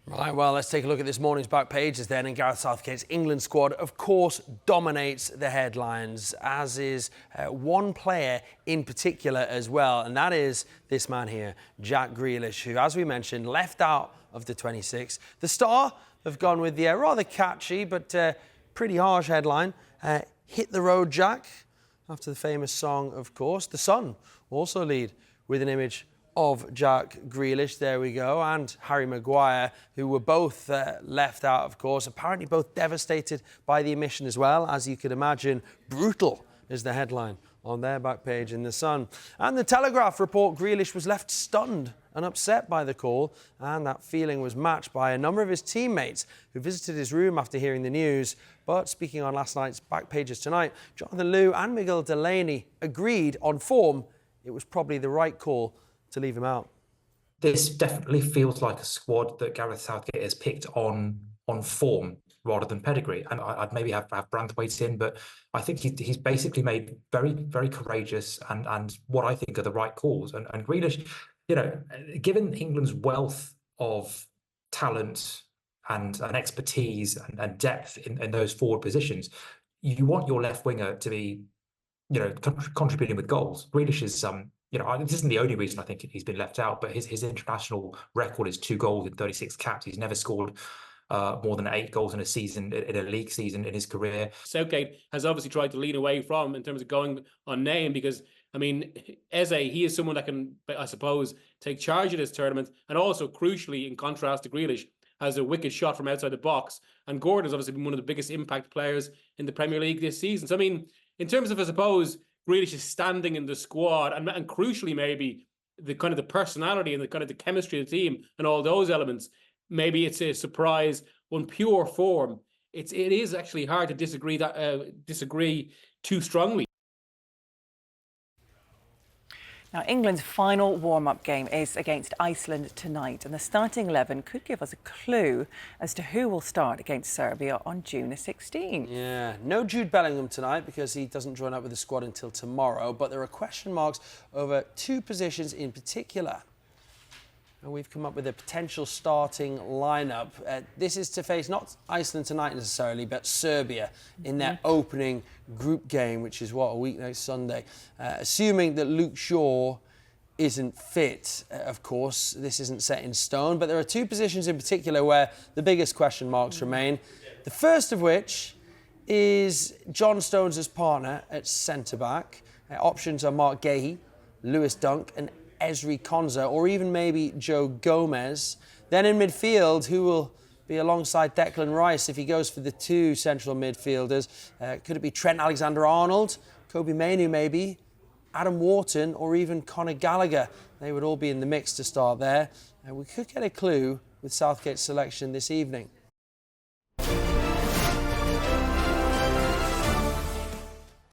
Right, well, let's take a look at this morning's back pages then. And Gareth Southgate's England squad, of course, dominates the headlines, as is one player in particular as well. And that is this man here, Jack Grealish, who, as we mentioned, left out of the 26. The Star have gone with the rather catchy but pretty harsh headline, Hit the Road, Jack, after the famous song, of course. The Sun also lead with an image of Jack Grealish, there we go, and Harry Maguire, who were both left out, of course, apparently both devastated by the omission as well, as you could imagine. Brutal is the headline on their back page in The Sun. And the Telegraph report Grealish was left stunned and upset by the call, and that feeling was matched by a number of his teammates who visited his room after hearing the news. But speaking on last night's back pages tonight, Jonathan Liew and Miguel Delaney agreed on form it was probably the right call to leave him out. This definitely feels like a squad that Gareth Southgate has picked on form rather than pedigree. And I'd maybe have Branthwaite in, but I think he's basically made very, very courageous and what I think are the right calls. And Grealish, you know, given England's wealth of talent and expertise and depth in those forward positions, you want your left winger to be, you know, contributing with goals. Grealish is you know, this isn't the only reason I think he's been left out, but his international record is 2 goals in 36 caps. He's never scored more than 8 goals in a season, in a league season in his career. Southgate has obviously tried to lean away from in terms of going on name because, I mean, Eze, he is someone that can, I suppose, take charge of this tournament, and also, crucially, in contrast to Grealish, has a wicked shot from outside the box. And Gordon has obviously been one of the biggest impact players in the Premier League this season. So, I mean, in terms of, I suppose, Grealish is standing in the squad, and crucially maybe the kind of the personality and the kind of the chemistry of the team and all those elements, maybe it's a surprise on pure form. It is actually hard to disagree too strongly. Now, England's final warm-up game is against Iceland tonight, and the starting 11 could give us a clue as to who will start against Serbia on June the 16th. Yeah, no Jude Bellingham tonight because he doesn't join up with the squad until tomorrow, but there are question marks over 2 positions in particular. And we've come up with a potential starting lineup. This is to face not Iceland tonight necessarily, but Serbia in their opening group game, which is, a week next Sunday. Assuming that Luke Shaw isn't fit, of course, this isn't set in stone, but there are 2 positions in particular where the biggest question marks remain. The first of which is John Stones' partner at centre-back. Options are Mark Gahey, Lewis Dunk and Ezri Konsa, or even maybe Joe Gomez. Then in midfield, who will be alongside Declan Rice if he goes for the 2 central midfielders? Could it be Trent Alexander-Arnold, Kobe Mainoo maybe, Adam Wharton, or even Conor Gallagher? They would all be in the mix to start there. We could get a clue with Southgate's selection this evening.